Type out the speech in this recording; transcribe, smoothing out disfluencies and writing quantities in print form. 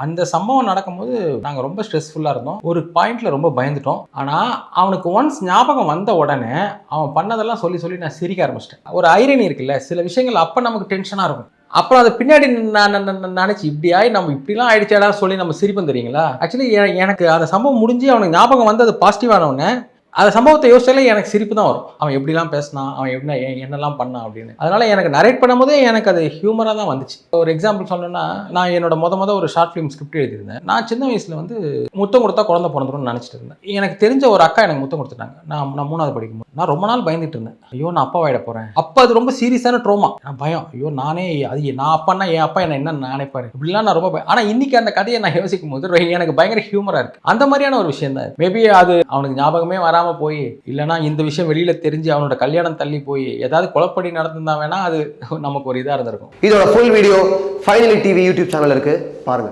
அந்த சம்பவம் நடக்கும்போது நாங்கள் ரொம்ப ஸ்ட்ரெஸ்ஃபுல்லாக இருந்தோம். ஒரு பாயிண்ட்ல ரொம்ப பயந்துட்டோம். ஆனால் அவனுக்கு ஒன்ஸ் ஞாபகம் வந்த உடனே அவன் பண்ணதெல்லாம் சொல்லி சொல்லி நான் சிரிக்க ஆரம்பிச்சிட்டேன். ஒரு ஐரணி இருக்குல்ல, சில விஷயங்கள் அப்போ நமக்கு டென்ஷனாக இருக்கும். அப்புறம் அதை பின்னாடி நான் நினச்சி இப்படியாய் நம்ம இப்படிலாம் ஆயிடுச்சாடா சொல்லி நம்ம சிரிப்போம் தெரியுங்களா. ஆக்சுவலி எனக்கு அந்த சம்பவம் முடிஞ்சு அவனுக்கு ஞாபகம் வந்து அது பாசிட்டிவானவொடனே அந்த சம்பவத்தை யோசிச்சாலே எனக்கு சிரிப்பு தான் வரும். அவன் எப்படிலாம் பேசினான், அவன் எப்படி என்னெல்லாம் பண்ணான் அப்படின்னு. அதனால எனக்கு நரேட் பண்ணும்போதே எனக்கு அது ஹியூமராக தான் வந்துச்சு. ஒரு எக்ஸாம்பிள் சொல்லணும்னா, நான் என்னோட மொத ஒரு ஷார்ட் ஃபிலிம் ஸ்கிரிப்ட் எழுதியிருந்தேன். நான் சின்ன வயசில் வந்து முத்தம் கொடுத்தா குழந்தை பிறந்துரும்னு நினச்சிட்டு இருந்தேன். எனக்கு தெரிஞ்ச ஒரு அக்கா எனக்கு முத்தம் கொடுத்துட்டாங்க. நான் 3வது படிக்கும்போது நான் ரொம்ப நாள் பயந்துட்டு இருந்தேன். ஐயோ நான் அப்பாவாயிட போகிறேன். அப்போ அது ரொம்ப சீரியஸான ட்ரோமா. நான் பயம். ஐயோ நானே அது நான் அப்பான்னா என் அப்பா என்ன நினைப்பாரு இப்படிலாம் நான் ரொம்ப ஆனால் இன்னைக்கு அந்த கதையை நான் யோசிக்கும் போது எனக்கு பயங்கர ஹியூமராக இருக்கு. அந்த மாதிரியான ஒரு விஷயம் தான். மேபி அது அவனுக்கு ஞாபகமே வராமல் போய் இல்லைனா இந்த விஷயம் வெளியில தெரிஞ்சு அவனோட கல்யாணம் தள்ளி போய் ஏதாவது குழப்படி நடந்திருந்தா வேணா அது நமக்கு ஒரு இதாக இருந்திருக்கும். இதோட full video finally TV YouTube channel இருக்கு, பாருங்க.